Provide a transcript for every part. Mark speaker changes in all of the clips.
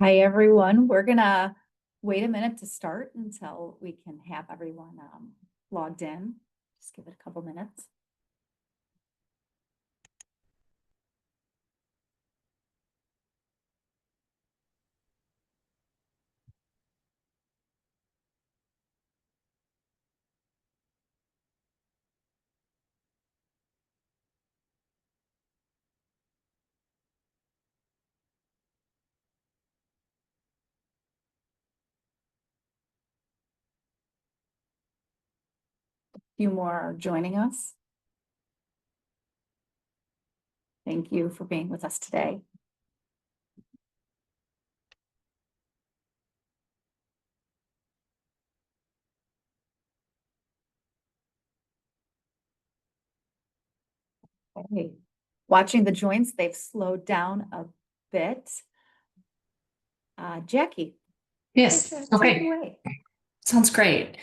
Speaker 1: Hi, everyone. We're gonna wait a minute to start until we can have everyone logged in. Just give it a couple minutes. A few more are joining us. Thank you for being with us today. Okay. Watching the joins, they've slowed down a bit. Jackie.
Speaker 2: Yes.
Speaker 1: Take it
Speaker 2: Okay.
Speaker 1: away.
Speaker 2: Sounds great.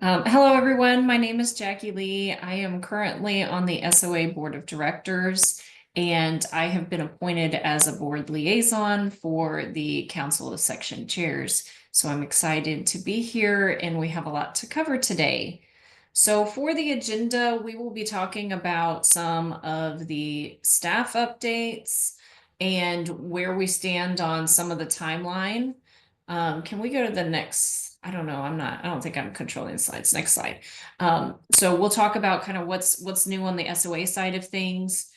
Speaker 2: Hello, everyone. My name is Jackie Lee. I am currently on the SOA Board of Directors, and I have been appointed as a board liaison for the Council of Section Chairs. So I'm excited to be here, and we have a lot to cover today. So for the agenda, we will be talking about some of the staff updates and where we stand on some of the timeline. Can we go to the next? I don't know. I don't think I'm controlling the slides. Next slide. So we'll talk about kind of what's new on the SOA side of things.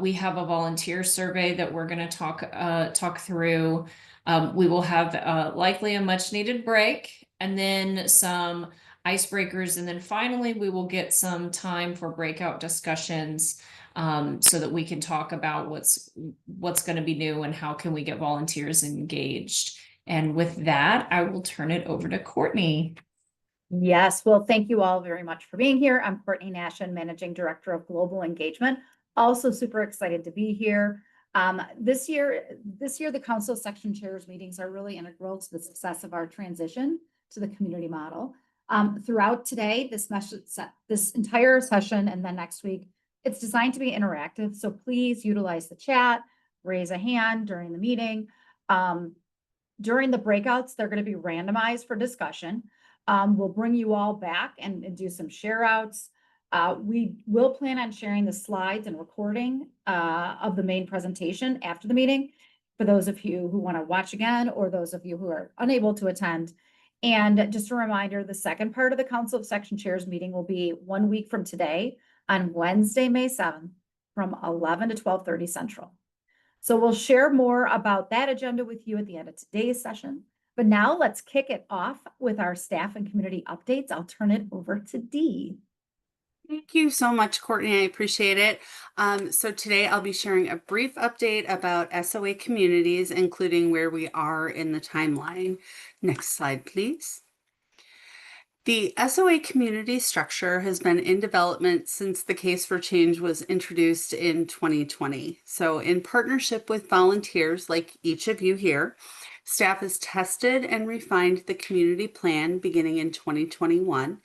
Speaker 2: We have a volunteer survey that we're going to talk through. We will have likely a much needed break and then some icebreakers. And then finally, we will get some time for breakout discussions so that we can talk about what's going to be new and how can we get volunteers engaged. And with that, I will turn it over to Courtney.
Speaker 1: Yes, well, thank you all very much for being here. I'm Courtney Nashin, Managing Director of Global Engagement. Also super excited to be here. This year, the Council of Section Chairs meetings are really integral to the success of our transition to the community model. Throughout today, this entire session and then next week, it's designed to be interactive. So please utilize the chat, raise a hand during the meeting. During the breakouts, they're going to be randomized for discussion. We'll bring you all back and do some share outs. We will plan on sharing the slides and recording of the main presentation after the meeting for those of you who want to watch again or those of you who are unable to attend. And just a reminder, the second part of the Council of Section Chairs meeting will be 1 week from today on Wednesday, May 7th from 11 to 12:30 Central. So we'll share more about that agenda with you at the end of today's session. But now let's kick it off with our staff and community updates. I'll turn it over to Dee.
Speaker 3: Thank you so much, Courtney. I appreciate it. So today I'll be sharing a brief update about SOA communities, including where we are in the timeline. Next slide, please. The SOA community structure has been in development since the Case for Change was introduced in 2020. So in partnership with volunteers like each of you here, staff has tested and refined the community plan beginning in 2021.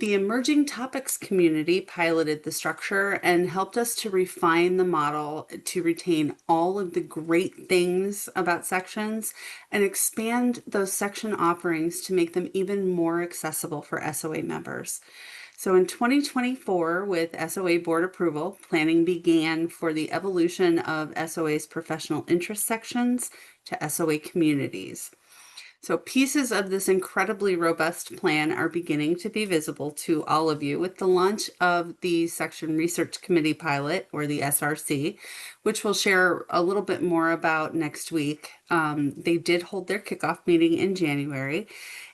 Speaker 3: The Emerging Topics community piloted the structure and helped us to refine the model to retain all of the great things about sections and expand those section offerings to make them even more accessible for SOA members. So in 2024, with SOA board approval, planning began for the evolution of SOA's professional interest sections to SOA communities. So pieces of this incredibly robust plan are beginning to be visible to all of you with the launch of the Section Research Committee pilot, or the SRC, which we'll share a little bit more about next week. They did hold their kickoff meeting in January.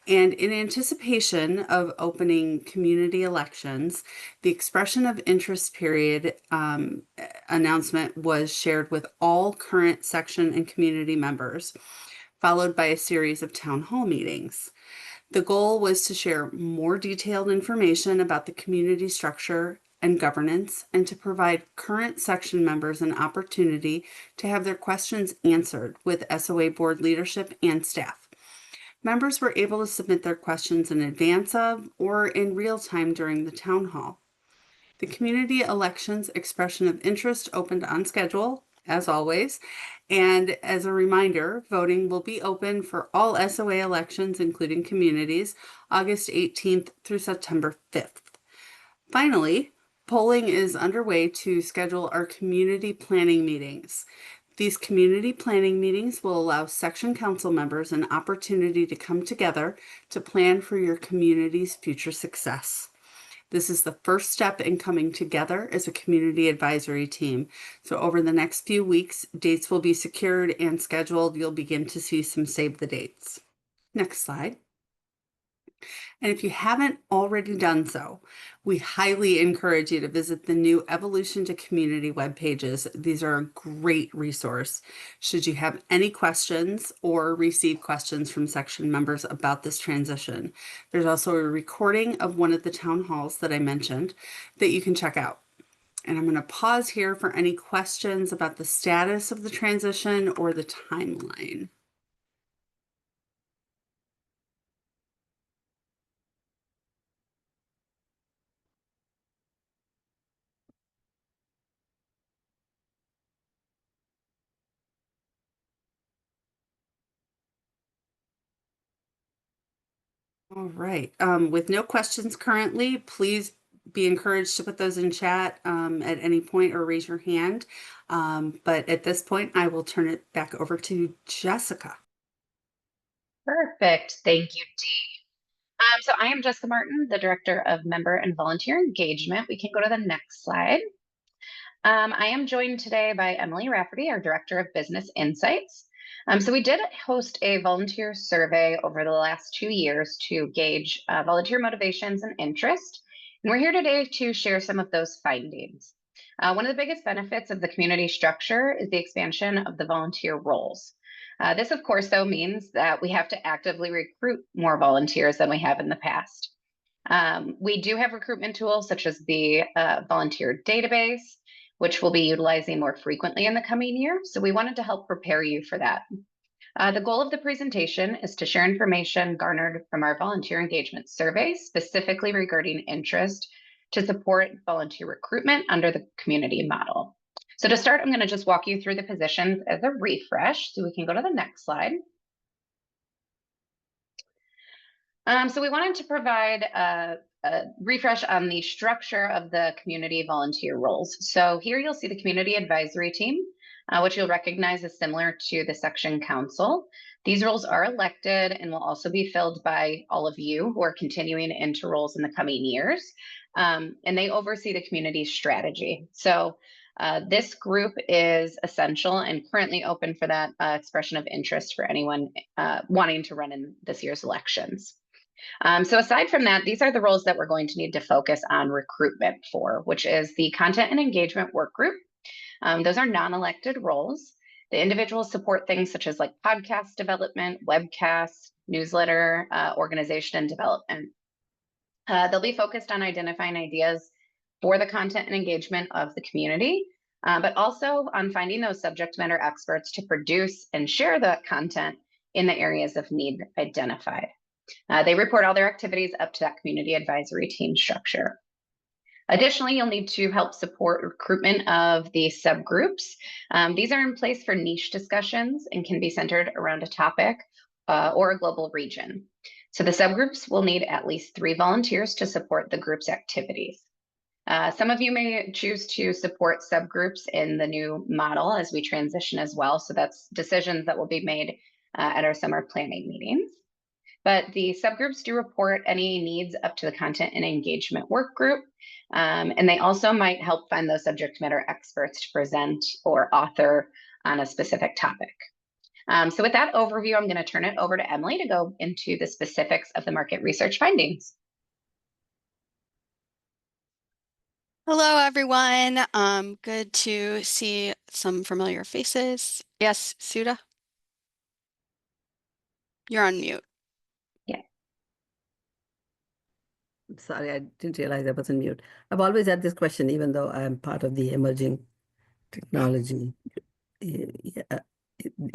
Speaker 3: And in anticipation of opening community elections, the expression of interest period announcement was shared with all current section and community members, followed by a series of town hall meetings. The goal was to share more detailed information about the community structure and governance, and to provide current section members an opportunity to have their questions answered with SOA board leadership and staff. Members were able to submit their questions in advance of or in real time during the town hall. The community elections expression of interest opened on schedule as always. And as a reminder, voting will be open for all SOA elections, including communities, August 18th through September 5th. Finally, polling is underway to schedule our community planning meetings. These community planning meetings will allow section council members an opportunity to come together to plan for your community's future success. This is the first step in coming together as a community advisory team. So over the next few weeks, dates will be secured and scheduled. You'll begin to see some save the dates. Next slide. And if you haven't already done so, we highly encourage you to visit the new Evolution to Community web pages. These are a great resource should you have any questions or receive questions from section members about this transition. There's also a recording of one of the town halls that I mentioned that you can check out. And I'm going to pause here for any questions about the status of the transition or the timeline. All right. With no questions currently, please be encouraged to put those in chat at any point or raise your hand. But at this point, I will turn it back over to Jessica.
Speaker 4: Perfect. Thank you, Dee. So I am Jessica Martin, the Director of Member and Volunteer Engagement. We can go to the next slide. I am joined today by Emily Rafferty, our Director of Business Insights. So we did host a volunteer survey over the last 2 years to gauge volunteer motivations and interest. And we're here today to share some of those findings. One of the biggest benefits of the community structure is the expansion of the volunteer roles. This, of course, though, means that we have to actively recruit more volunteers than we have in the past. We do have recruitment tools such as the volunteer database, which we'll be utilizing more frequently in the coming year. So we wanted to help prepare you for that. The goal of the presentation is to share information garnered from our volunteer engagement survey, specifically regarding interest to support volunteer recruitment under the community model. So to start, I'm going to just walk you through the positions as a refresh. So we can go to the next slide. So we wanted to provide a refresh on the structure of the community volunteer roles. So here you'll see the community advisory team, which you'll recognize as similar to the section council. These roles are elected and will also be filled by all of you who are continuing into roles in the coming years. And they oversee the community strategy. So this group is essential and currently open for that expression of interest for anyone wanting to run in this year's elections. So aside from that, these are the roles that we're going to need to focus on recruitment for, which is the content and engagement work group. Those are non-elected roles. The individuals support things such as like podcast development, webcasts, newsletter, organization and development. They'll be focused on identifying ideas for the content and engagement of the community, but also on finding those subject matter experts to produce and share the content in the areas of need identified. They report all their activities up to that community advisory team structure. Additionally, you'll need to help support recruitment of the subgroups. These are in place for niche discussions and can be centered around a topic or a global region. So the subgroups will need at least 3 volunteers to support the group's activities. Some of you may choose to support subgroups in the new model as we transition as well. So that's decisions that will be made at our summer planning meetings. But the subgroups do report any needs up to the content and engagement work group. And they also might help find those subject matter experts to present or author on a specific topic. So with that overview, I'm going to turn it over to Emily to go into the specifics of the market research findings.
Speaker 5: Hello, everyone. Good to see some familiar faces. Yes, Suda? You're on mute.
Speaker 6: Sorry, I didn't realize I was on mute. I've always had this question, even though I'm part of the emerging technology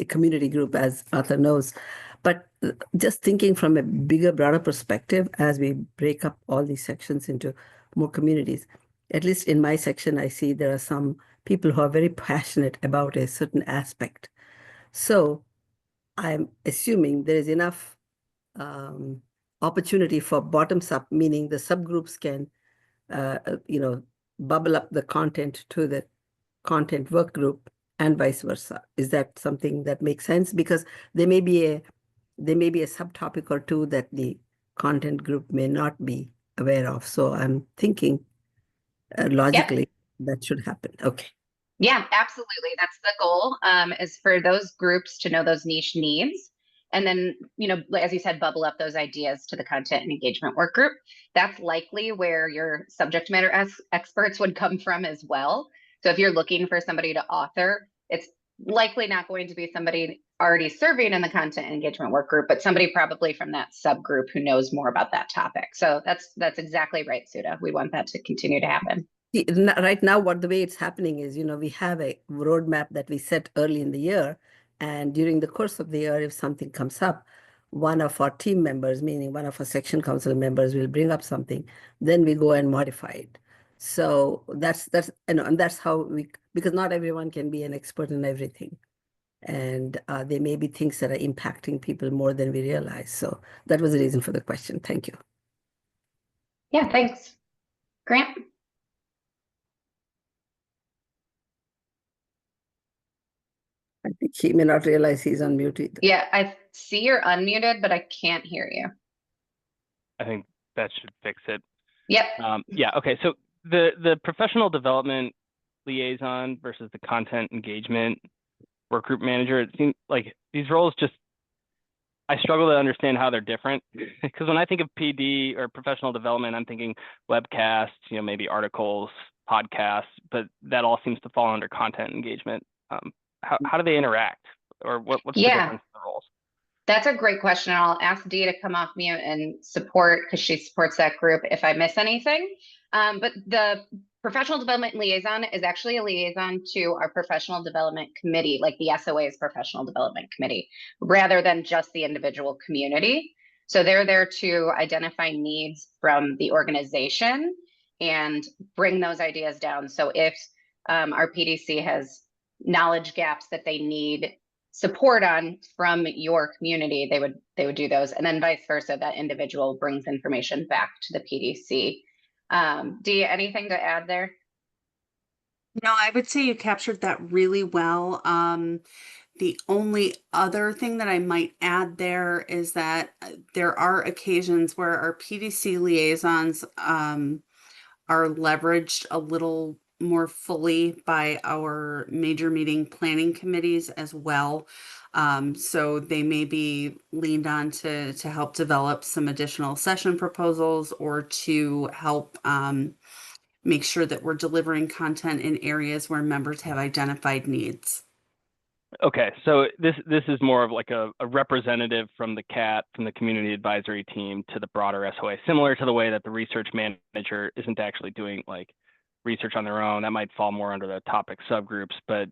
Speaker 6: community group, as Arthur knows. But just thinking from a bigger, broader perspective, as we break up all these sections into more communities, at least in my section, I see there are some people who are very passionate about a certain aspect. So I'm assuming there is enough opportunity for bottoms up, meaning the subgroups can, bubble up the content to the content work group and vice versa. Is that something that makes sense? Because there may be a subtopic or two that the content group may not be aware of. So I'm thinking logically that should happen. Okay.
Speaker 4: Yeah, absolutely. That's the goal, is for those groups to know those niche needs. And then, as you said, bubble up those ideas to the content and engagement work group. That's likely where your subject matter experts would come from as well. So if you're looking for somebody to author, it's likely not going to be somebody already serving in the content and engagement work group, but somebody probably from that subgroup who knows more about that topic. So that's exactly right, Sudha. We want that to continue to happen.
Speaker 6: Right now, the way it's happening is, we have a roadmap that we set early in the year. And during the course of the year, if something comes up, one of our team members, meaning one of our section council members, will bring up something, then we go and modify it. So that's and that's how because not everyone can be an expert in everything. And there may be things that are impacting people more than we realize. So that was the reason for the question. Thank you.
Speaker 4: Yeah, thanks. Grant?
Speaker 6: I think he may not realize he's on mute either.
Speaker 4: Yeah, I see you're unmuted, but I can't hear you.
Speaker 7: I think that should fix it.
Speaker 4: Yep.
Speaker 7: Yeah, okay. So the professional development liaison versus the content engagement work group manager, it seems like these roles I struggle to understand how they're different. Because when I think of PD or professional development, I'm thinking webcasts, maybe articles, podcasts, but that all seems to fall under content engagement. How do they interact, or what's the difference in the roles?
Speaker 4: That's a great question. I'll ask Dee to come off mute and support, because she supports that group, if I miss anything. But the professional development liaison is actually a liaison to our professional development committee, like the SOA's professional development committee, rather than just the individual community. So they're there to identify needs from the organization and bring those ideas down. So if our PDC has knowledge gaps that they need support on from your community, they would do those, and then vice versa. That individual brings information back to the PDC. Dee, anything to add there?
Speaker 3: No, I would say you captured that really well. The only other thing that I might add there is that there are occasions where our PDC liaisons are leveraged a little more fully by our major meeting planning committees as well. So they may be leaned on to help develop some additional session proposals, or to help make sure that we're delivering content in areas where members have identified needs.
Speaker 7: Okay, so this is more of like a representative from the CAT, from the community advisory team, to the broader SOA, similar to the way that the research manager isn't actually doing like research on their own. That might fall more under the topic subgroups, but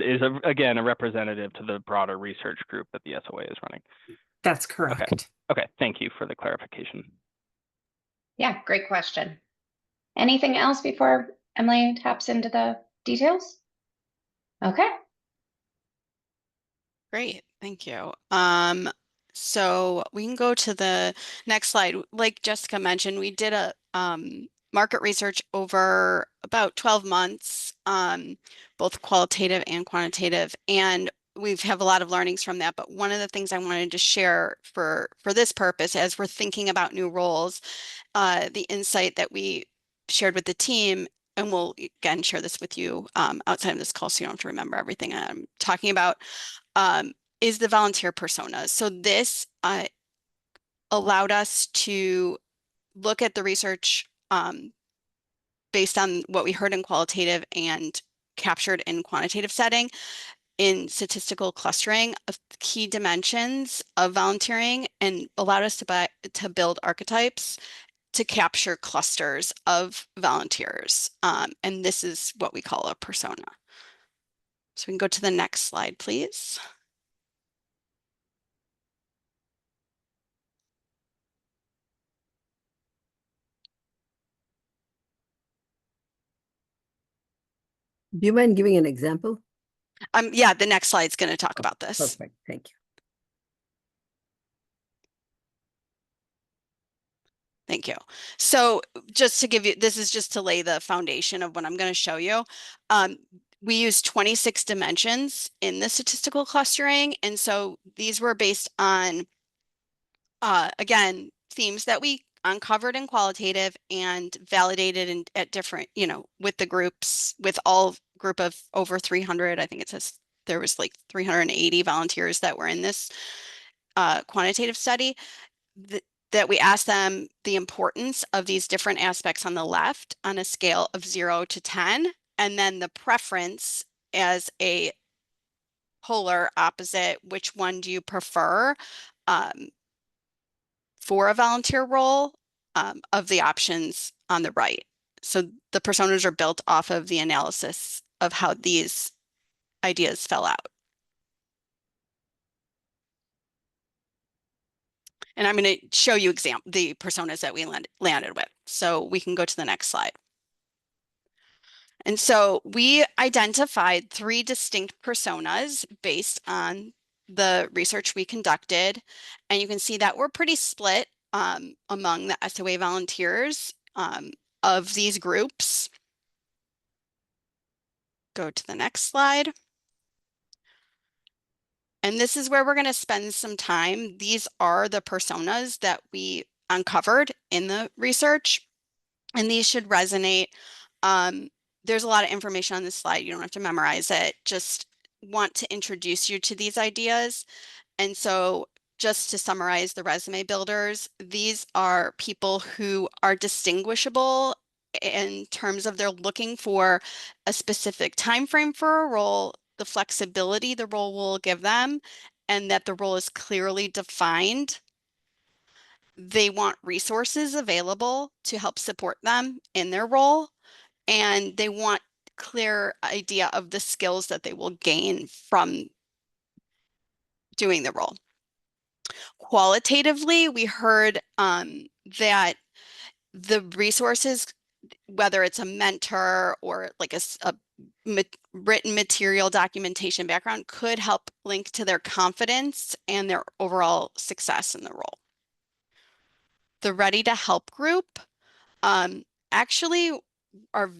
Speaker 7: is again a representative to the broader research group that the SOA is running.
Speaker 3: That's correct.
Speaker 7: Okay, thank you for the clarification.
Speaker 4: Yeah, great question. Anything else before Emily taps into the details? Okay.
Speaker 5: Great, thank you. So we can go to the next slide. Like Jessica mentioned, we did a market research over about 12 months, both qualitative and quantitative, and we have a lot of learnings from that. But one of the things I wanted to share for this purpose, as we're thinking about new roles, the insight that we shared with the team, and we'll again share this with you outside of this call, so you don't have to remember everything I'm talking about, is the volunteer persona. So this allowed us to look at the research based on what we heard in qualitative and captured in quantitative setting, in statistical clustering of key dimensions of volunteering, and allowed us to build archetypes to capture clusters of volunteers. And this is what we call a persona. So we can go to the next slide, please.
Speaker 6: Do you mind giving an example?
Speaker 5: Yeah, the next slide's going to talk about this.
Speaker 6: Perfect, thank you.
Speaker 5: Thank you. So just to give you, this is just to lay the foundation of what I'm going to show you. We use 26 dimensions in the statistical clustering. And so these were based on, again, themes that we uncovered in qualitative and validated in, at different, with the groups, with all group of over 300. I think it says there was like 380 volunteers that were in this quantitative study. That we asked them the importance of these different aspects on the left on a scale of 0 to 10, and then the preference as a polar opposite, which one do you prefer for a volunteer role of the options on the right. So the personas are built off of the analysis of how these ideas fell out. And I'm going to show you the personas that we landed with. So we can go to the next slide. And so we identified 3 distinct personas based on the research we conducted. And you can see that we're pretty split among the SOA volunteers of these groups. Go to the next slide. And this is where we're going to spend some time. These are the personas that we uncovered in the research, and these should resonate. There's a lot of information on this slide. You don't have to memorize it. Just want to introduce you to these ideas. And so just to summarize the resume builders, these are people who are distinguishable in terms of they're looking for a specific time frame for a role, the flexibility the role will give them, and that the role is clearly defined. They want resources available to help support them in their role, and they want clear idea of the skills that they will gain from doing the role. Qualitatively, we heard that the resources, whether it's a mentor or like a written material documentation background, could help link to their confidence and their overall success in the role. The Ready to Help group actually are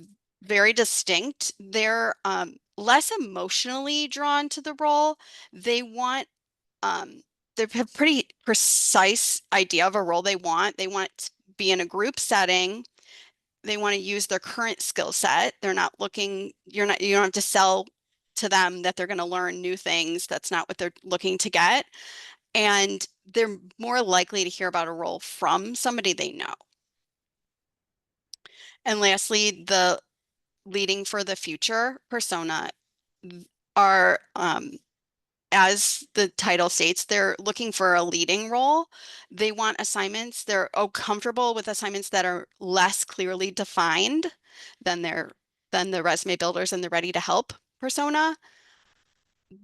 Speaker 5: very distinct. They're less emotionally drawn to the role. They want, they have a pretty precise idea of a role they want. They want to be in a group setting. They want to use their current skill set. They're not looking, you don't have to sell to them that they're going to learn new things. That's not what they're looking to get. And they're more likely to hear about a role from somebody they know. And lastly, the Leading for the Future persona are, as the title states, they're looking for a leading role. They want assignments. They're comfortable with assignments that are less clearly defined than the resume builders and the Ready to Help persona.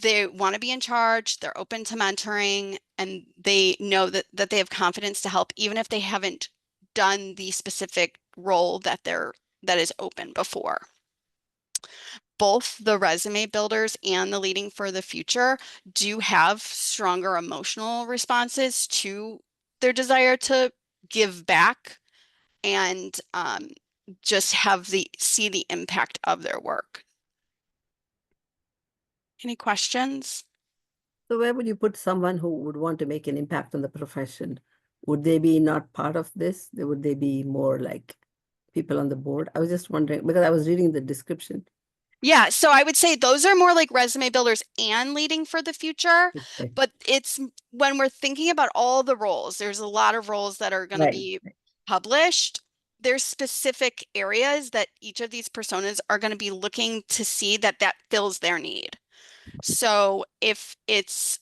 Speaker 5: They want to be in charge. They're open to mentoring, and they know that they have confidence to help, even if they haven't done the specific role that is open before. Both the resume builders and the Leading for the Future do have stronger emotional responses to their desire to give back and just see the impact of their work. Any questions?
Speaker 6: So where would you put someone who would want to make an impact on the profession? Would they be not part of this? Would they be more like people on the board? I was just wondering, because I was reading the description.
Speaker 5: Yeah, so I would say those are more like resume builders and Leading for the Future,
Speaker 6: Okay.
Speaker 5: but it's when we're thinking about all the roles, there's a lot of roles that are going to be published. There's specific areas that each of these personas are going to be looking to see that fills their need. So if it's,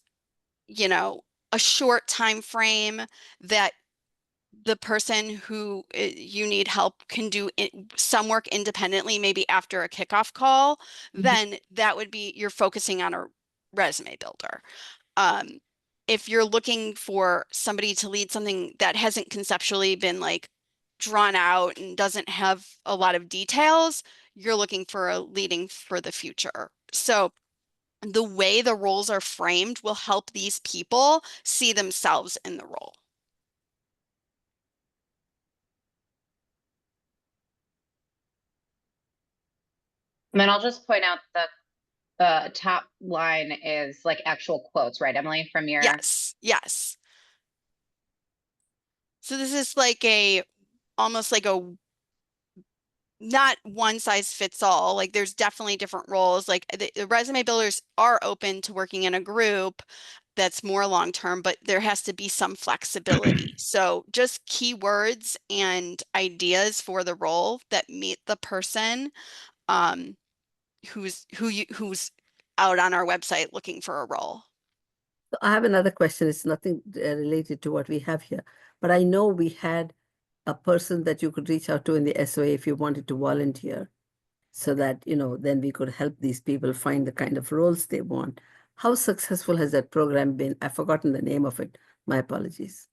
Speaker 5: a short time frame that the person who you need help can do some work independently, maybe after a kickoff call, then that would be, you're focusing on a resume builder. If you're looking for somebody to lead something that hasn't conceptually been like drawn out and doesn't have a lot of details, you're looking for a leading for the future. So the way the roles are framed will help these people see themselves in the role.
Speaker 4: And then I'll just point out that the top line is like actual quotes, right, Emily, from your?
Speaker 5: Yes, yes. So this is like almost like a not one size fits all. Like there's definitely different roles. Like the resume builders are open to working in a group that's more long term, but there has to be some flexibility. So just keywords and ideas for the role that meet the person who's out on our website looking for a role.
Speaker 6: So I have another question. It's nothing related to what we have here, but I know we had a person that you could reach out to in the SOA if you wanted to volunteer, so that, you know, then we could help these people find the kind of roles they want. How successful has that program been? I've forgotten the name of it. My apologies.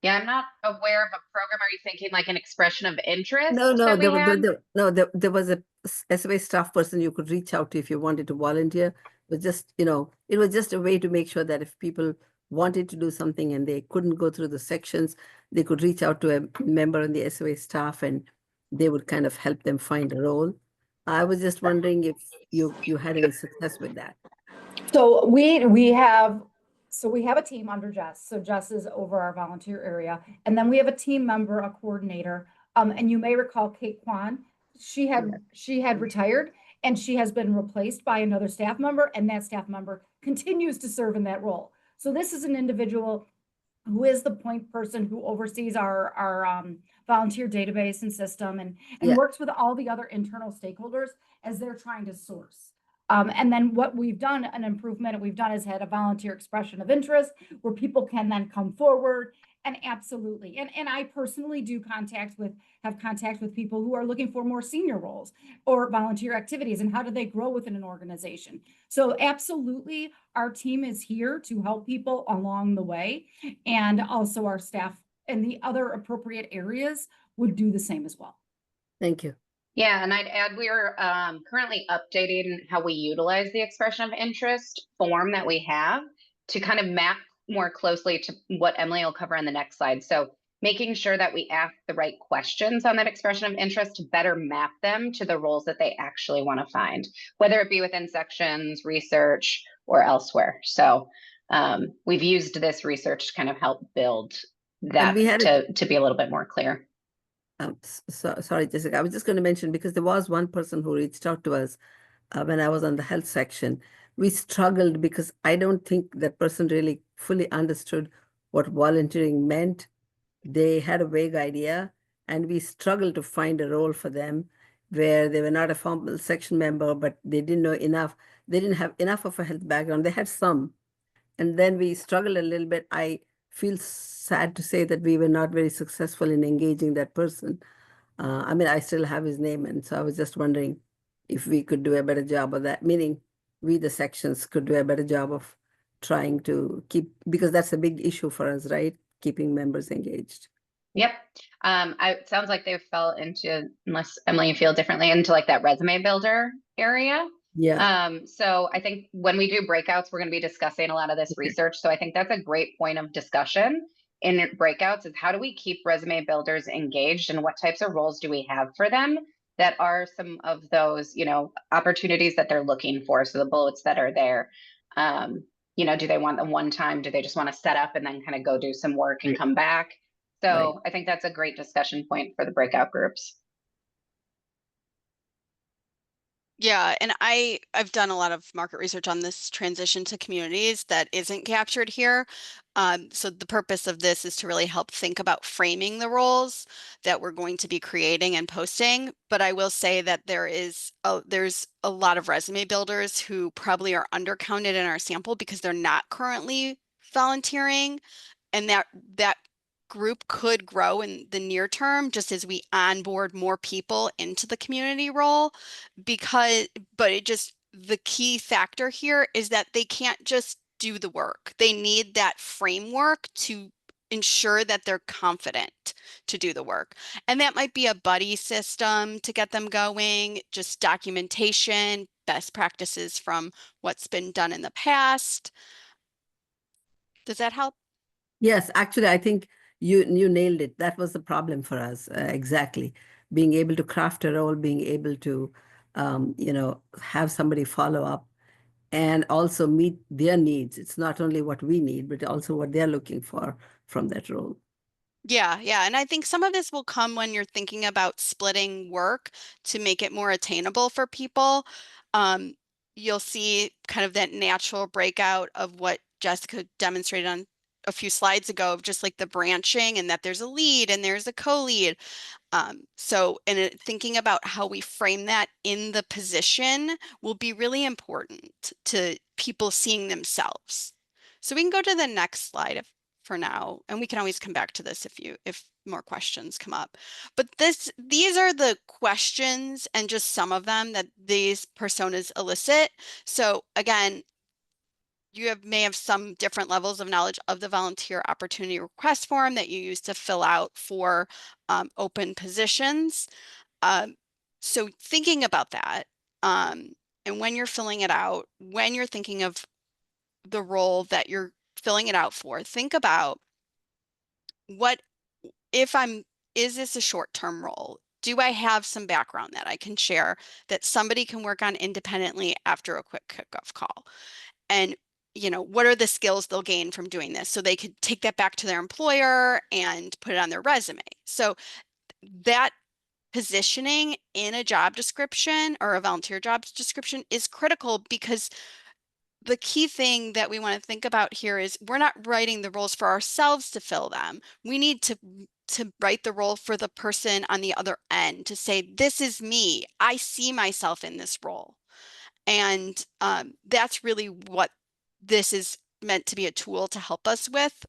Speaker 4: Yeah, I'm not aware of a program. Are you thinking like an expression of interest
Speaker 6: No,
Speaker 4: that we had?
Speaker 6: there was a SOA staff person you could reach out to if you wanted to volunteer. But just, you know, it was just a way to make sure that if people wanted to do something and they couldn't go through the sections, they could reach out to a member on the SOA staff and they would kind of help them find a role. I was just wondering if you had any success with that.
Speaker 1: So we have a team under Jess. So Jess is over our volunteer area. And then we have a team member, a coordinator. And you may recall Kate Kwan. She had retired and she has been replaced by another staff member, and that staff member continues to serve in that role. So this is an individual who is the point person who oversees our volunteer database and system and
Speaker 6: Yeah.
Speaker 1: works with all the other internal stakeholders as they're trying to source. And then what we've done, an improvement we've done is had a volunteer expression of interest where people can then come forward and absolutely. And I personally have contact with people who are looking for more senior roles or volunteer activities and how do they grow within an organization. So absolutely, our team is here to help people along the way. And also our staff in the other appropriate areas would do the same as well.
Speaker 6: Thank you.
Speaker 4: Yeah, and I'd add we're currently updating how we utilize the expression of interest form that we have to kind of map more closely to what Emily will cover on the next slide. So making sure that we ask the right questions on that expression of interest to better map them to the roles that they actually want to find, whether it be within sections, research, or elsewhere. So we've used this research to kind of help build that to be a little bit more clear.
Speaker 6: Sorry, Jessica, I was just going to mention, because there was one person who reached out to us when I was on the health section. We struggled because I don't think that person really fully understood what volunteering meant. They had a vague idea, and we struggled to find a role for them where they were not a formal section member, but they didn't know enough. They didn't have enough of a health background. They had some. And then we struggled a little bit. I feel sad to say that we were not very successful in engaging that person. I mean, I still have his name, and so I was just wondering if we could do a better job of that, meaning we, the sections, could do a better job of trying to keep, because that's a big issue for us, right? Keeping members engaged.
Speaker 4: Yep. It sounds like they fell into, unless Emily, you feel differently, into like that resume builder area.
Speaker 6: Yeah.
Speaker 4: So I think when we do breakouts, we're going to be discussing a lot of this research. So I think that's a great point of discussion in breakouts, is how do we keep resume builders engaged and what types of roles do we have for them that are some of those, you know, opportunities that they're looking for. So the bullets that are there, you know, do they want the one time? Do they just want to set up and then kind of go do some work and come back? So I think that's a great discussion point for the breakout groups.
Speaker 5: Yeah, and I've done a lot of market research on this transition to communities that isn't captured here. So the purpose of this is to really help think about framing the roles that we're going to be creating and posting. But I will say that there's a lot of resume builders who probably are undercounted in our sample because they're not currently volunteering, and that group could grow in the near term just as we onboard more people into the community role, but the key factor here is that they can't just do the work. They need that framework to ensure that they're confident to do the work. And that might be a buddy system to get them going, just documentation, best practices from what's been done in the past. Does that help?
Speaker 6: Yes, actually, I think you nailed it. That was the problem for us, exactly. Being able to craft a role, being able to, have somebody follow up and also meet their needs. It's not only what we need, but also what they're looking for from that role.
Speaker 5: Yeah, yeah. And I think some of this will come when you're thinking about splitting work to make it more attainable for people. You'll see kind of that natural breakout of what Jessica demonstrated on a few slides ago of just like the branching and that there's a lead and there's a co-lead. Thinking about how we frame that in the position will be really important to people seeing themselves. So we can go to the next slide for now, and we can always come back to this if more questions come up. But these are the questions and just some of them that these personas elicit. So again, you may have some different levels of knowledge of the volunteer opportunity request form that you use to fill out for open positions. So thinking about that, and when you're filling it out, when you're thinking of the role that you're filling it out for, think about is this a short-term role? Do I have some background that I can share that somebody can work on independently after a quick kickoff call? And what are the skills they'll gain from doing this? So they could take that back to their employer and put it on their resume. So that positioning in a job description or a volunteer job description is critical, because the key thing that we want to think about here is we're not writing the roles for ourselves to fill them. We need to write the role for the person on the other end to say, this is me. I see myself in this role. And that's really what this is meant to be a tool to help us with.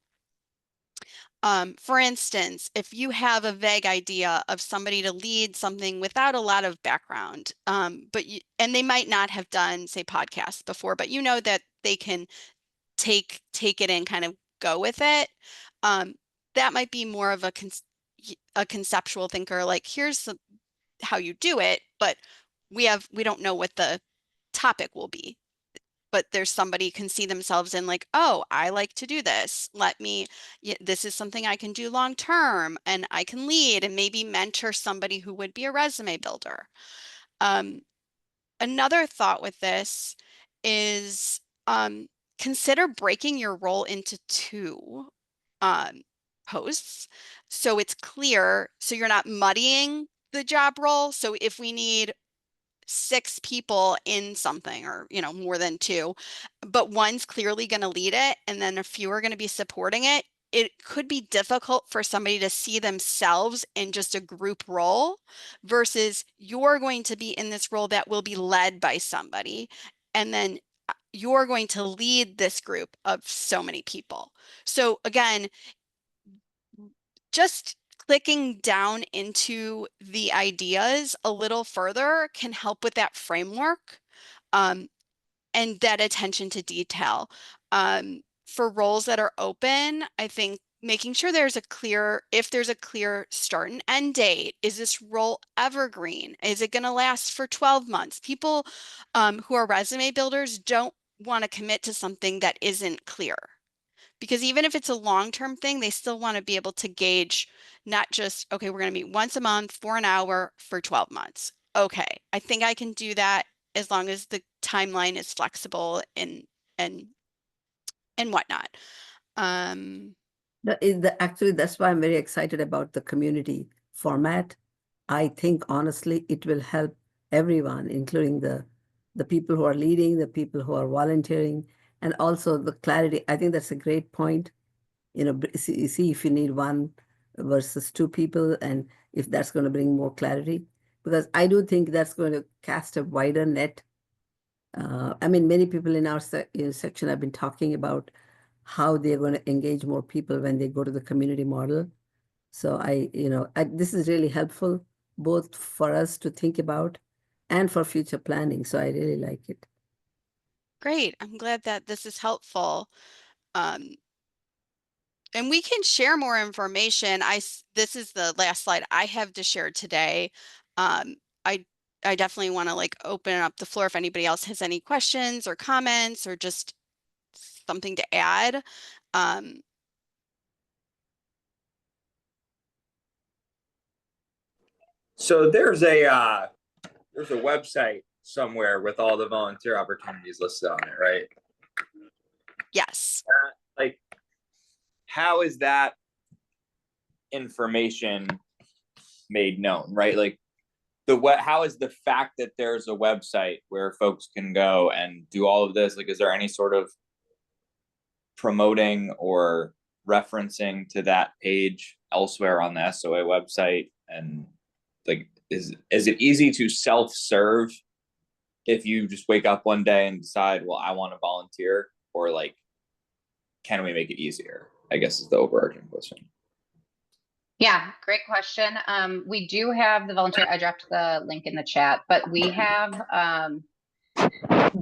Speaker 5: For instance, if you have a vague idea of somebody to lead something without a lot of background, and they might not have done, say, podcasts before, but that they can take it and kind of go with it. That might be more of a conceptual thinker, like here's how you do it, but we don't know what the topic will be. But there's somebody can see themselves in like, oh, I like to do this. This is something I can do long term, and I can lead and maybe mentor somebody who would be a resume builder. Another thought with this is consider breaking your role into two posts so it's clear, so you're not muddying the job role. So if we need 6 people in something, or more than 2, but one's clearly going to lead it and then a few are going to be supporting it, it could be difficult for somebody to see themselves in just a group role versus you're going to be in this role that will be led by somebody, and then you're going to lead this group of so many people. So again, just clicking down into the ideas a little further can help with that framework and that attention to detail. For roles that are open, I think making sure if there's a clear start and end date. Is this role evergreen? Is it going to last for 12 months? People who are resume builders don't want to commit to something that isn't clear, because even if it's a long-term thing, they still want to be able to gauge not just, okay, we're going to meet once a month for an hour for 12 months. Okay, I think I can do that as long as the timeline is flexible and whatnot.
Speaker 6: Actually, that's why I'm very excited about the community format. I think honestly, it will help everyone, including the people who are leading, the people who are volunteering, and also the clarity. I think that's a great point. See if you need 1 versus 2 people, and if that's going to bring more clarity, because I do think that's going to cast a wider net. I mean, many people in our section have been talking about how they're going to engage more people when they go to the community model. So this is really helpful both for us to think about and for future planning. So I really like it.
Speaker 5: Great. I'm glad that this is helpful. Um, and we can share more information. This is the last slide I have to share today. Um, I I definitely want to like open up the floor if anybody else has any questions or comments or just something to add. Um,
Speaker 8: So there's a website somewhere with all the volunteer opportunities listed on it, right?
Speaker 5: yes.
Speaker 8: Like, how is that information made known, right? Like how is the fact that there's a website where folks can go and do all of this? Like, is there any sort of promoting or referencing to that page elsewhere on the SOA website? And like, is it easy to self-serve if you just wake up one day and decide, well, I want to volunteer? Or like, can we make it easier, I guess, is the overarching question.
Speaker 4: Yeah, great question. We do have the volunteer, I dropped the link in the chat, but we have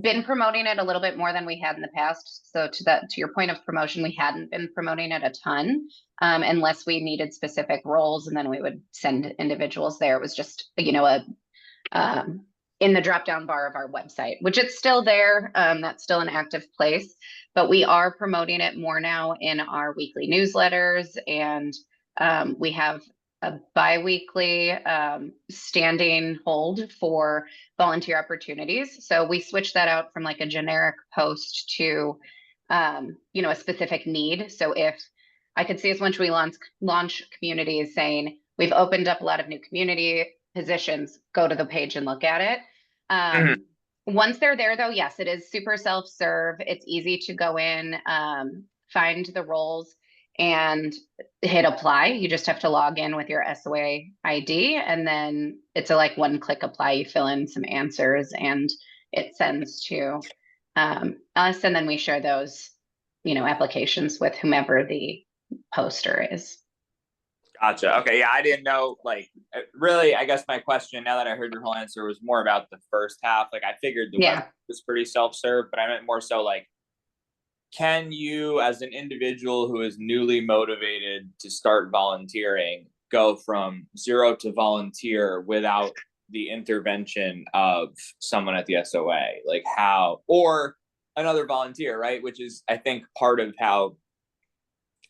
Speaker 4: been promoting it a little bit more than we had in the past. So to your point of promotion, we hadn't been promoting it a ton, unless we needed specific roles, and then we would send individuals there. It was just, you know, in the drop-down bar of our website, which it's still there. That's still an active place, but we are promoting it more now in our weekly newsletters, and we have a bi-weekly standing hold for volunteer opportunities. So we switched that out from like a generic post to, you know, a specific need. So if I could see us once we launch communities saying, we've opened up a lot of new community positions, go to the page and look at it. Once they're there though, yes, it is super self-serve. It's easy to go in, find the roles and hit apply. You just have to log in with your SOA ID, and then it's a like one-click apply. You fill in some answers and it sends to us, and then we share those, you know, applications with whomever the poster is.
Speaker 8: Gotcha. Okay. Yeah, I didn't know. Like, really, I guess my question, now that I heard your whole answer, was more about the first half. Like, I figured the web was pretty self-serve, but I meant more so like, can you, as an individual who is newly motivated to start volunteering, go from 0 to volunteer without the intervention of someone at the SOA? Like, how, or another volunteer, right? Which is, I think, part of how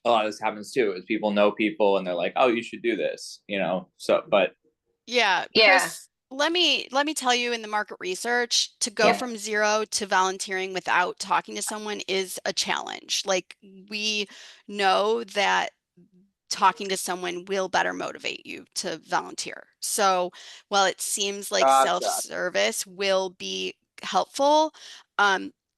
Speaker 8: a lot of this happens too, is people know people and they're like, oh, you should do this, you know? So, but
Speaker 5: Yeah, Chris, let me tell you, in the market research, to go from 0 to volunteering without talking to someone is a challenge. Like, we know that talking to someone will better motivate you to volunteer. So while it seems like self-service will be helpful,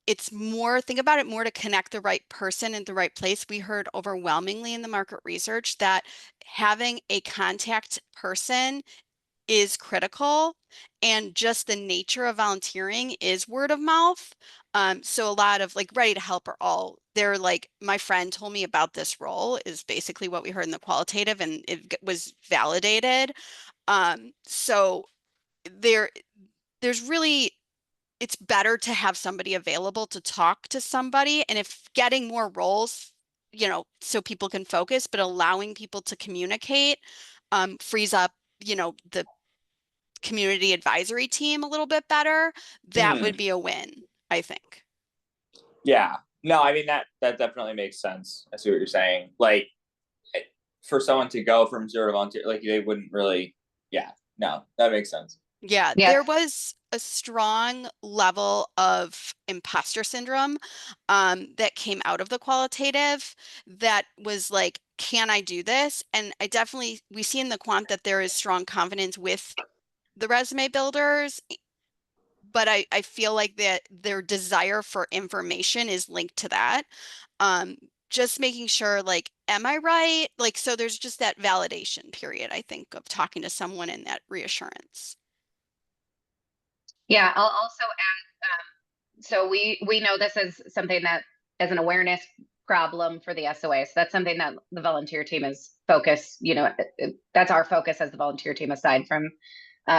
Speaker 5: it's more, think about it more to connect the right person in the right place. We heard overwhelmingly in the market research that having a contact person is critical, and just the nature of volunteering is word of mouth. So a lot of like Ready to Help are all, they're like, my friend told me about this role, is basically what we heard in the qualitative, and it was validated. So there's really, it's better to have somebody available to talk to somebody, and if getting more roles, you know, so people can focus, but allowing people to communicate frees up, you know, the community advisory team a little bit better, that would be a win, I think.
Speaker 8: Yeah, no, I mean, that definitely makes sense. I see what you're saying. Like, for someone to go from 0 to volunteer, like, they wouldn't really, no, that makes sense.
Speaker 5: Yeah, there was a strong level of imposter syndrome that came out of the qualitative, that was like, can I do this? And I definitely, we see in the quant that there is strong confidence with the resume builders, but I feel like that their desire for information is linked to that. Just making sure, like, am I right? Like, so there's just that validation period, I think, of talking to someone, and that reassurance.
Speaker 4: Yeah, I'll also add, so we know this is something that is an awareness problem for the SOA. So that's something that the volunteer team is focused, you know, that's our focus as the volunteer team, aside from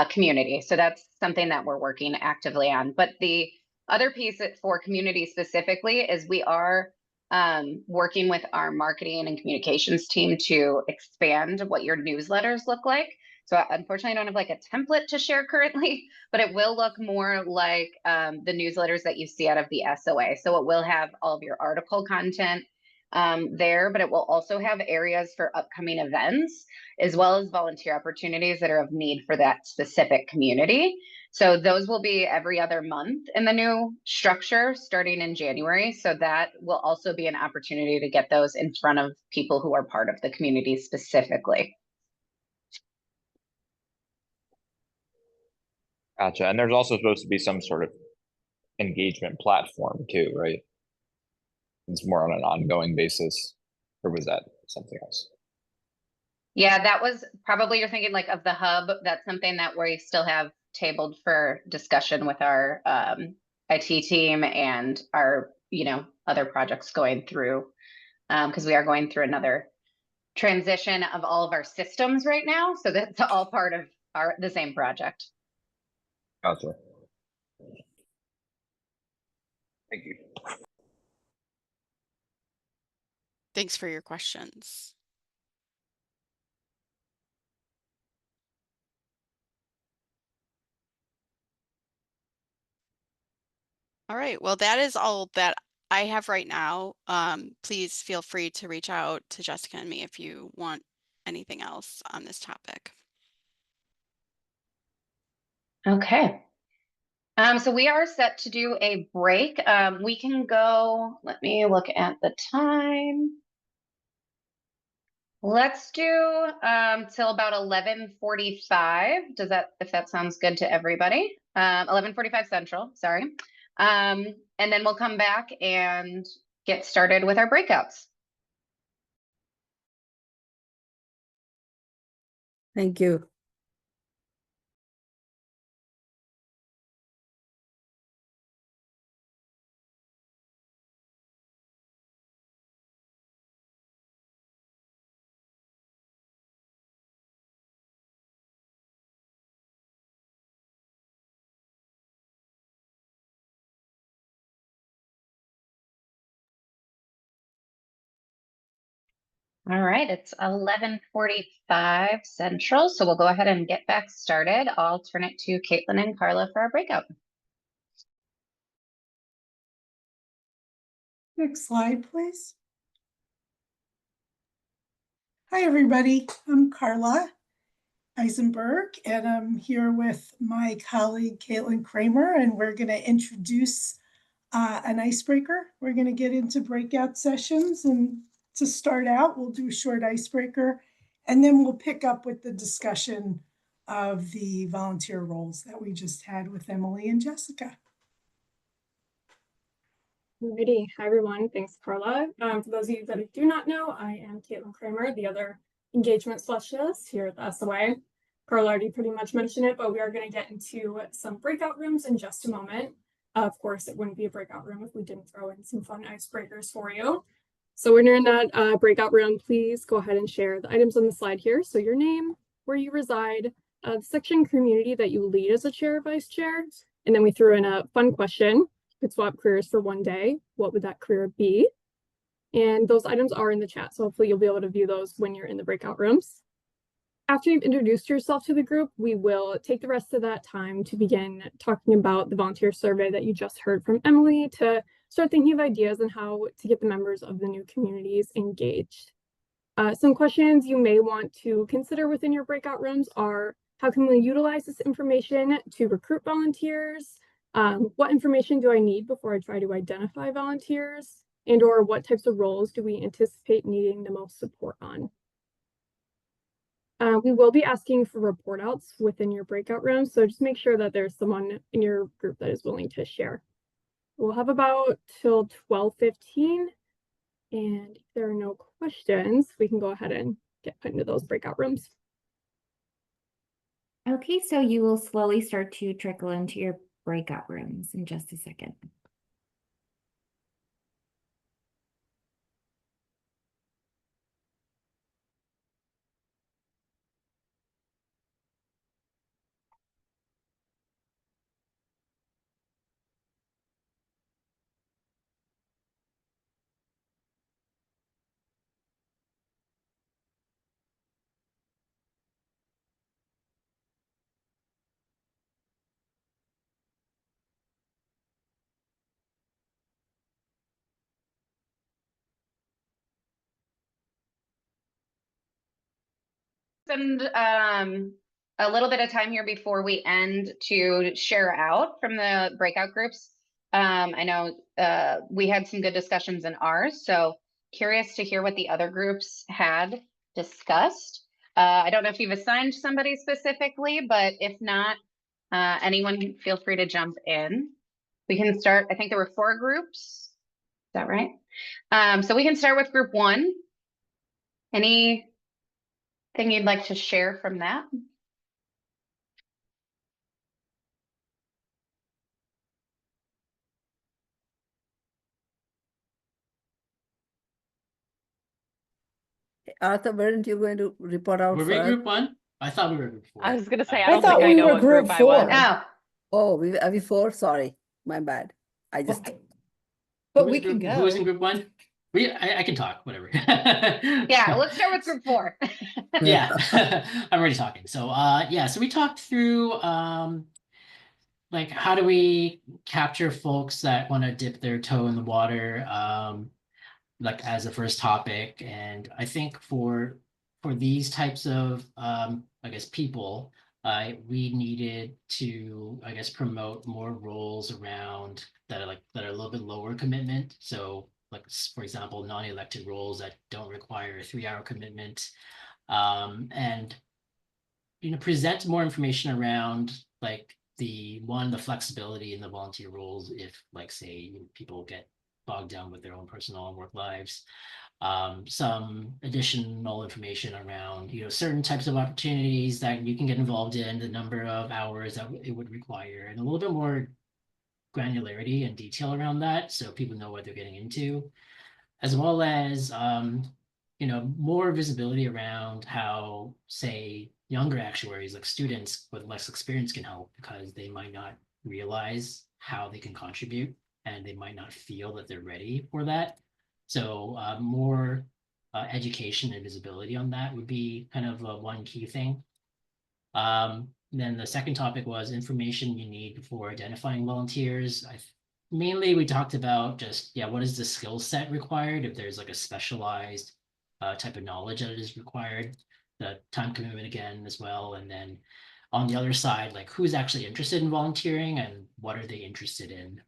Speaker 4: community. So that's something that we're working actively on. But the other piece for community specifically is we are working with our marketing and communications team to expand what your newsletters look like. So unfortunately, I don't have like a template to share currently, but it will look more like the newsletters that you see out of the SOA. So it will have all of your article content there, but it will also have areas for upcoming events, as well as volunteer opportunities that are of need for that specific community. So those will be every other month in the new structure starting in January. So that will also be an opportunity to get those in front of people who are part of the community specifically.
Speaker 8: Gotcha. And there's also supposed to be some sort of engagement platform too, right? It's more on an ongoing basis, or was that something else?
Speaker 4: Yeah, that was probably you're thinking like of the hub. That's something that we still have tabled for discussion with our IT team and our, other projects going through, because we are going through another transition of all of our systems right now. So that's all part of the same project.
Speaker 8: Gotcha. Thank you.
Speaker 5: Thanks for your questions. All right, well, that is all that I have right now. Please feel free to reach out to Jessica and me if you want anything else on this topic.
Speaker 4: Okay. So we are set to do a break. We can go, let me look at the time. Let's do till about 11:45. If that sounds good to everybody? 11:45 Central, sorry. And then we'll come back and get started with our breakouts.
Speaker 6: Thank you.
Speaker 4: All right, it's 11:45 Central, so we'll go ahead and get back started. I'll turn it to Caitlin and Carla for our breakout.
Speaker 9: Next slide, please. Hi, everybody. I'm Carla Eisenberg, and I'm here with my colleague, Caitlin Kramer, and we're going to introduce an icebreaker. We're going to get into breakout sessions, and to start out, we'll do a short icebreaker, and then we'll pick up with the discussion of the volunteer roles that we just had with Emily and Jessica.
Speaker 10: Alrighty, hi everyone. Thanks, Carla. For those of you that do not know, I am Caitlin Kramer, the other engagement specialist here at the SOA. Carla already pretty much mentioned it, but we are going to get into some breakout rooms in just a moment. Of course, it wouldn't be a breakout room if we didn't throw in some fun icebreakers for you. So when you're in that breakout room, please go ahead and share the items on the slide here. So your name, where you reside, the section community that you lead as a chair or vice chair, and then we threw in a fun question. Could swap careers for one day, what would that career be? And those items are in the chat, so hopefully you'll be able to view those when you're in the breakout rooms. After you've introduced yourself to the group, we will take the rest of that time to begin talking about the volunteer survey that you just heard from Emily, to start thinking of ideas on how to get the members of the new communities engaged. Some questions you may want to consider within your breakout rooms are, how can we utilize this information to recruit volunteers? What information do I need before I try to identify volunteers? And or what types of roles do we anticipate needing the most support on? We will be asking for report outs within your breakout room, so just make sure that there's someone in your group that is willing to share. We'll have about till 12:15, and if there are no questions, we can go ahead and get put into those breakout rooms.
Speaker 11: Okay, so you will slowly start to trickle into your breakout rooms in just a second.
Speaker 4: spend a little bit of time here before we end to share out from the breakout groups. I know we had some good discussions in ours, so curious to hear what the other groups had discussed. I don't know if you've assigned somebody specifically, but if not, anyone feel free to jump in. We can start, I think there were 4 groups. Is that right? So we can start with group 1. Anything you'd like to share from that?
Speaker 6: Arthur, weren't you going to report out
Speaker 12: Were we
Speaker 6: first?
Speaker 12: group 1? I thought we were group 4.
Speaker 13: I was gonna say, I
Speaker 9: I
Speaker 13: don't
Speaker 9: thought
Speaker 13: think I
Speaker 9: we
Speaker 13: know
Speaker 9: were
Speaker 13: what group
Speaker 9: group
Speaker 13: I was.
Speaker 9: 4.
Speaker 4: Oh,
Speaker 6: Oh, are we 4? Sorry, my bad. I just,
Speaker 1: But we can
Speaker 12: Who was in
Speaker 1: go.
Speaker 12: group 1? I can talk, whatever.
Speaker 4: yeah, let's start with group 4.
Speaker 12: Yeah, I'm already talking. So yeah, so we talked through like how do we capture folks that want to dip their toe in the water, like as a first topic. And I think for these types of I guess people, we needed to, I guess, promote more roles around that are a little bit lower commitment. So like, for example, non-elected roles that don't require a 3-hour commitment, and present more information around like the flexibility in the volunteer roles if, like, say, people get bogged down with their own personal and work lives. Some additional information around certain types of opportunities that you can get involved in, the number of hours that it would require, and a little bit more granularity and detail around that so people know what they're getting into, as well as more visibility around how, say, younger actuaries, like students with less experience, can help, because they might not realize how they can contribute and they might not feel that they're ready for that. So more education and visibility on that would be kind of one key thing. Then the second topic was information you need before identifying volunteers. Mainly we talked about just, what is the skill set required, if there's like a specialized type of knowledge that is required, the time commitment again as well. And then on the other side, like, who's actually interested in volunteering and what are they interested in,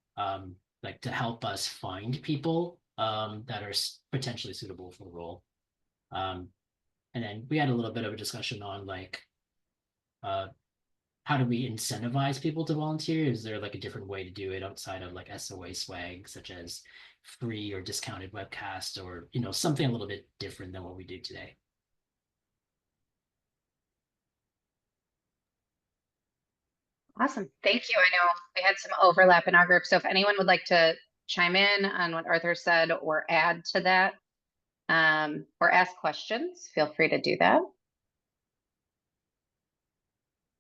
Speaker 12: like, to help us find people that are potentially suitable for the role. And then we had a little bit of a discussion on like, how do we incentivize people to volunteer? Is there like a different way to do it outside of like SOA swag, such as free or discounted webcasts, or something a little bit different than what we do today?
Speaker 4: Awesome. Thank you. I know we had some overlap in our group. So if anyone would like to chime in on what Arthur said or add to that, or ask questions, feel free to do that.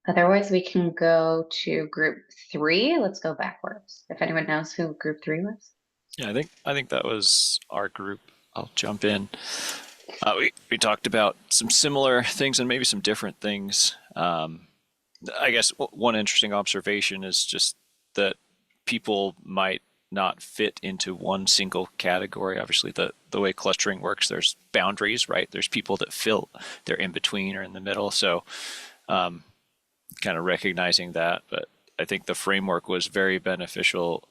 Speaker 4: Otherwise, we can go to group 3. Let's go backwards. If anyone knows who group 3 was.
Speaker 14: Yeah, I think that was our group. I'll jump in. We talked about some similar things and maybe some different things. I guess one interesting observation is just that people might not fit into one single category. Obviously, the way clustering works, there's boundaries, right? There's people that they're in between or in the middle. So kind of recognizing that, but I think the framework was very beneficial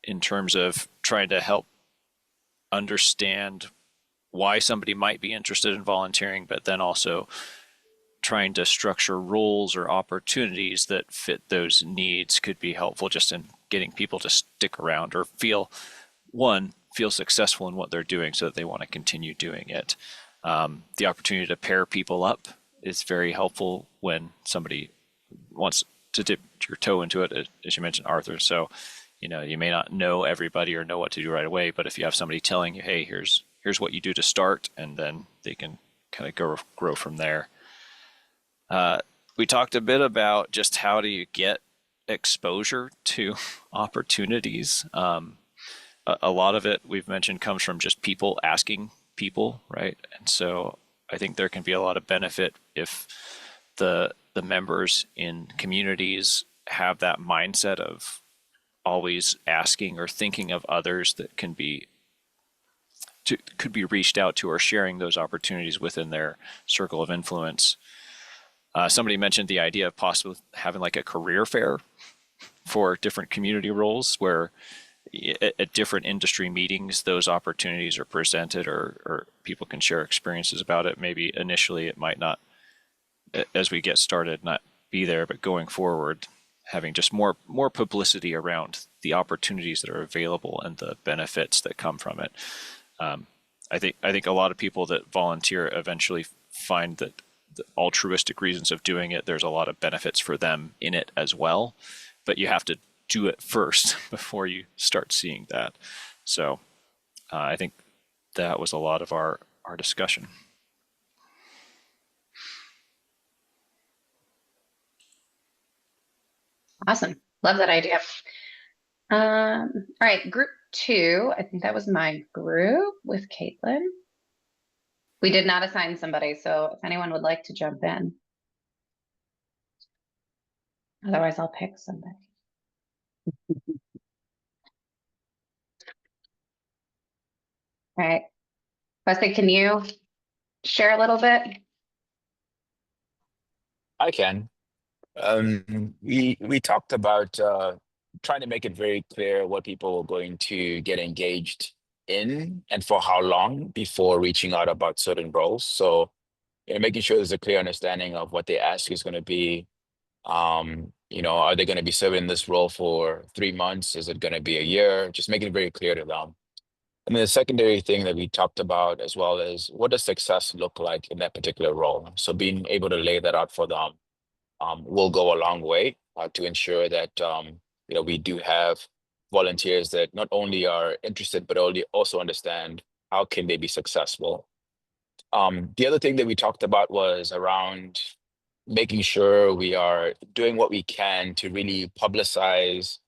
Speaker 14: in terms of trying to help understand why somebody might be interested in volunteering, but then also trying to structure roles or opportunities that fit those needs could be helpful just in getting people to stick around or feel successful in what they're doing so that they want to continue doing it. The opportunity to pair people up is very helpful when somebody wants to dip your toe into it, as you mentioned, Arthur. So, you may not know everybody or know what to do right away, but if you have somebody telling you, hey, here's what you do to start, and then they can kind of grow from there. We talked a bit about just how do you get exposure to opportunities. A lot of it we've mentioned comes from just people asking people, right? And so I think there can be a lot of benefit if the members in communities have that mindset of always asking or thinking of others that could be reached out to, or sharing those opportunities within their circle of influence. Somebody mentioned the idea of possibly having like a career fair for different community roles where at different industry meetings, those opportunities are presented or people can share experiences about it. Maybe initially it might not, as we get started, not be there, but going forward, having just more publicity around the opportunities that are available and the benefits that come from it. I think a lot of people that volunteer eventually find that the altruistic reasons of doing it, there's a lot of benefits for them in it as well, but you have to do it first before you start seeing that. So I think that was a lot of our discussion.
Speaker 4: Awesome. Love that idea. All right, group 2. I think that was my group with Caitlin. We did not assign somebody, so if anyone would like to jump in. Otherwise, I'll pick somebody. All right. Wesley, can you share a little bit?
Speaker 13: I can. We talked about trying to make it very clear what people are going to get engaged in and for how long before reaching out about certain roles. So, making sure there's a clear understanding of what the ask is going to be. Are they going to be serving this role for 3 months? Is it going to be a year? Just making it very clear to them. And then the secondary thing that we talked about as well is what does success look like in that particular role? So being able to lay that out for them will go a long way to ensure that we do have volunteers that not only are interested but also understand how can they be successful. The other thing that we talked about was around making sure we are doing what we can to really publicize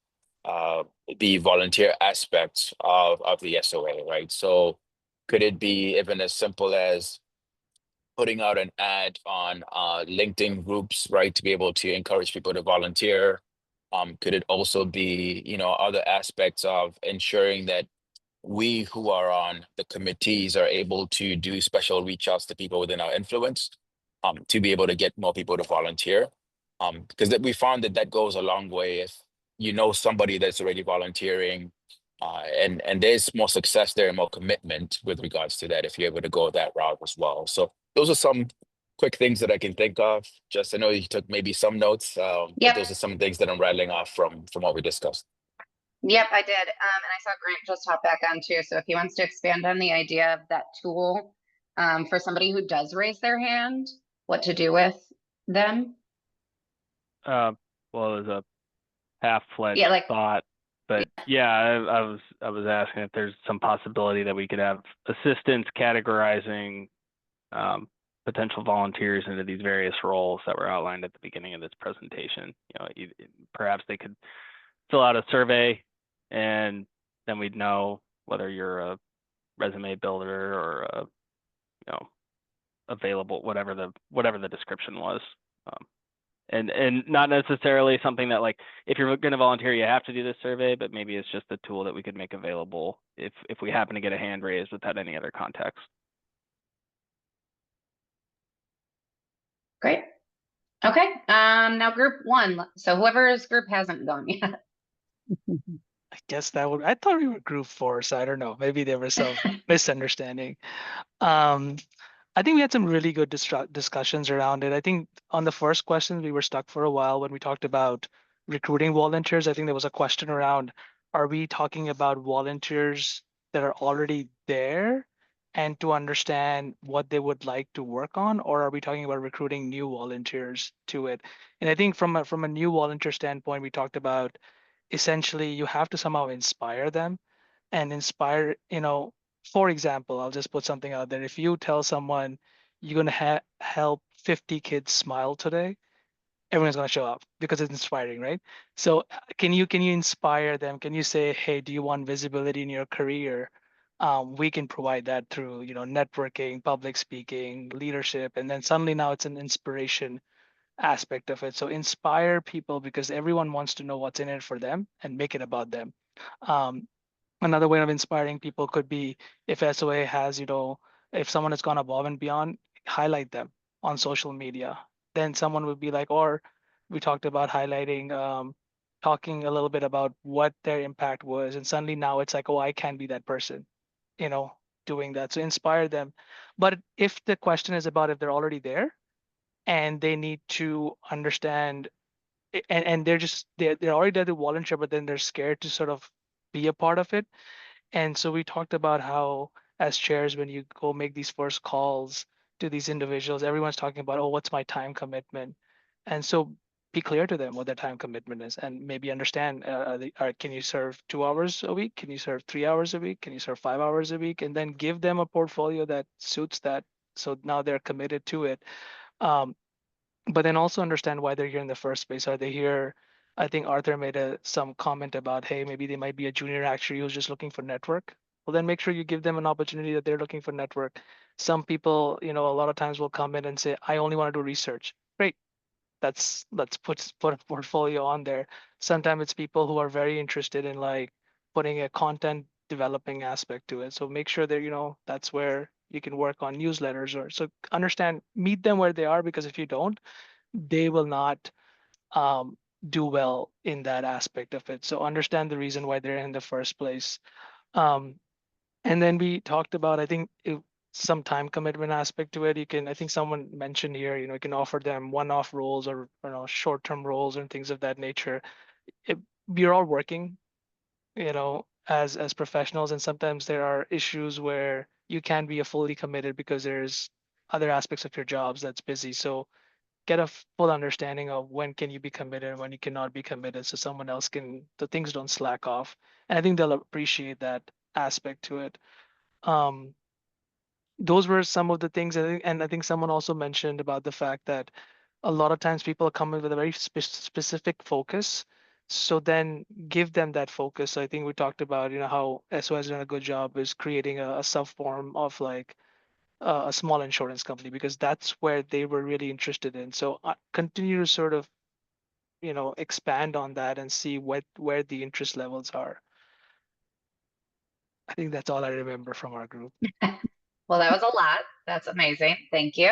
Speaker 13: the volunteer aspects of the SOA, right? So could it be even as simple as putting out an ad on LinkedIn groups, right, to be able to encourage people to volunteer? Could it also be, other aspects of ensuring that we who are on the committees are able to do special reach outs to people within our influence to be able to get more people to volunteer? Because we found that goes a long way if somebody that's already volunteering and there's more success there and more commitment with regards to that if you're able to go that route as well. So those are some quick things that I can think of. Just, I know you took maybe some notes, but those are some things that I'm rattling off from what we discussed.
Speaker 4: Yep, I did. And I saw Grant just hop back on too. So if he wants to expand on the idea of that tool for somebody who does raise their hand, what to do with them?
Speaker 7: Well, it was a half-fledged thought, but I was asking if there's some possibility that we could have assistants categorizing potential volunteers into these various roles that were outlined at the beginning of this presentation. Perhaps they could fill out a survey, and then we'd know whether you're a resume builder or a, available, whatever the description was. And not necessarily something that, like, if you're going to volunteer, you have to do this survey, but maybe it's just a tool that we could make available if we happen to get a hand raised without any other context.
Speaker 4: Great. Okay. Now group 1. So whoever's group hasn't gone yet.
Speaker 15: I guess I thought we were group 4, so I don't know. Maybe there was some misunderstanding. I think we had some really good discussions around it. I think on the first question, we were stuck for a while when we talked about recruiting volunteers. I think there was a question around, are we talking about volunteers that are already there and to understand what they would like to work on, or are we talking about recruiting new volunteers to it? And I think from a new volunteer standpoint, we talked about essentially you have to somehow inspire them and inspire, for example, I'll just put something out there. If you tell someone you're going to help 50 kids smile today, everyone's going to show up because it's inspiring, right? So can you inspire them? Can you say, hey, do you want visibility in your career? We can provide that through, networking, public speaking, leadership. And then suddenly now it's an inspiration aspect of it. So inspire people because everyone wants to know what's in it for them and make it about them. Another way of inspiring people could be if SOA has, if someone has gone above and beyond, highlight them on social media. then someone would be like, or we talked about highlighting, talking a little bit about what their impact was. And suddenly now it's like, oh, I can be that person, you know, doing that. So inspire them. But if the question is about if they're already there and they need to understand and they're already there to volunteer, but then they're scared to sort of be a part of it. And so we talked about how as chairs, when you go make these first calls to these individuals, everyone's talking about, oh, what's my time commitment? And so be clear to them what their time commitment is and maybe understand, can you serve 2 hours a week? Can you serve 3 hours a week? Can you serve 5 hours a week? And then give them a portfolio that suits that. So now they're committed to it. But then also understand why they're here in the first place. Are they here? I think Arthur made some comment about, hey, maybe they might be a junior actuary who's just looking for network. Well, then make sure you give them an opportunity that they're looking for network. Some people, a lot of times will come in and say, I only want to do research. Great. Let's put a portfolio on there. Sometimes it's people who are very interested in like putting a content developing aspect to it. So make sure that, that's where you can work on newsletters so understand, meet them where they are, because if you don't, they will not do well in that aspect of it. So understand the reason why they're in the first place. And then we talked about, I think, some time commitment aspect to it. I think someone mentioned here, you can offer them one-off roles or short-term roles and things of that nature. We're all working, as professionals, and sometimes there are issues where you can't be a fully committed because there's other aspects of your jobs that's busy. So get a full understanding of when can you be committed and when you cannot be committed, so someone else the things don't slack off. And I think they'll appreciate that aspect to it. Those were some of the things. I think someone also mentioned about the fact that a lot of times people come in with a very specific focus. So then give them that focus. So I think we talked about, how SO has done a good job is creating a sub-form of like a small insurance company, because that's where they were really interested in. So continue to sort of, expand on that and see where the interest levels are. I think that's all I remember from our group.
Speaker 4: Well, that was a lot. That's amazing. Thank you.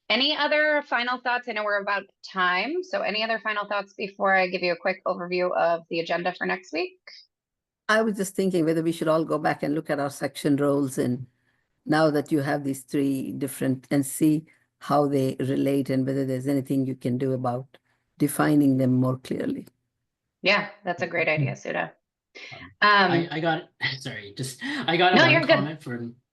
Speaker 4: Any other final thoughts? I know we're about time. So any other final thoughts before I give you a quick overview of the agenda for next week?
Speaker 6: I was just thinking whether we should all go back and look at our section roles, and now that you have these 3 different, and see how they relate and whether there's anything you can do about defining them more clearly.
Speaker 4: Yeah, that's a great idea, Sudha.
Speaker 12: I got I got
Speaker 4: No,
Speaker 12: one
Speaker 4: you're good.
Speaker 12: comment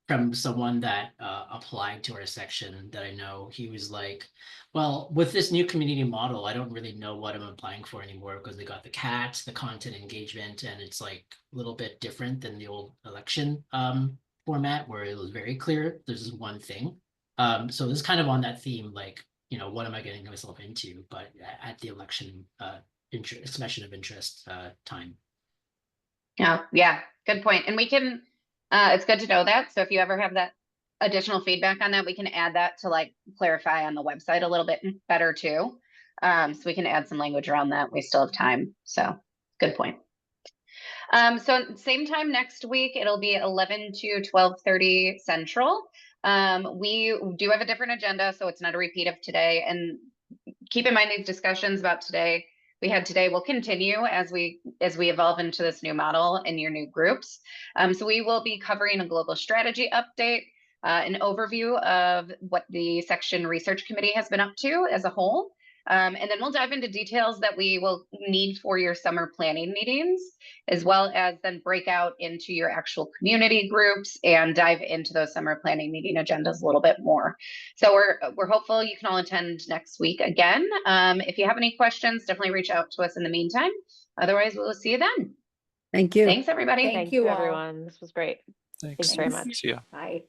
Speaker 12: from someone that applied to our section that I know. He was like, well, with this new community model, I don't really know what I'm applying for anymore, because they got the CAT, the content engagement, and it's like a little bit different than the old election format where it was very clear this is one thing. So this is kind of on that theme, like, what am I getting myself into, but at the election expression of interest time.
Speaker 4: Yeah, good point. And we can, it's good to know that. So if you ever have that additional feedback on that, we can add that to like clarify on the website a little bit better too. So we can add some language around that. We still have time. So good point. So same time next week, it'll be 11 to 12:30 Central. We do have a different agenda, so it's not a repeat of today. And keep in mind, these discussions about today will continue as we evolve into this new model and your new groups. So we will be covering a global strategy update, an overview of what the section research committee has been up to as a whole. And then we'll dive into details that we will need for your summer planning meetings, as well as then break out into your actual community groups and dive into those summer planning meeting agendas a little bit more. So we're hopeful you can all attend next week again. If you have any questions, definitely reach out to us in the meantime. Otherwise, we'll see you then.
Speaker 6: Thank you.
Speaker 4: Thanks, everybody.
Speaker 1: Thank you all.
Speaker 16: everyone. This was great. Thanks very much.
Speaker 14: See ya.
Speaker 1: Bye.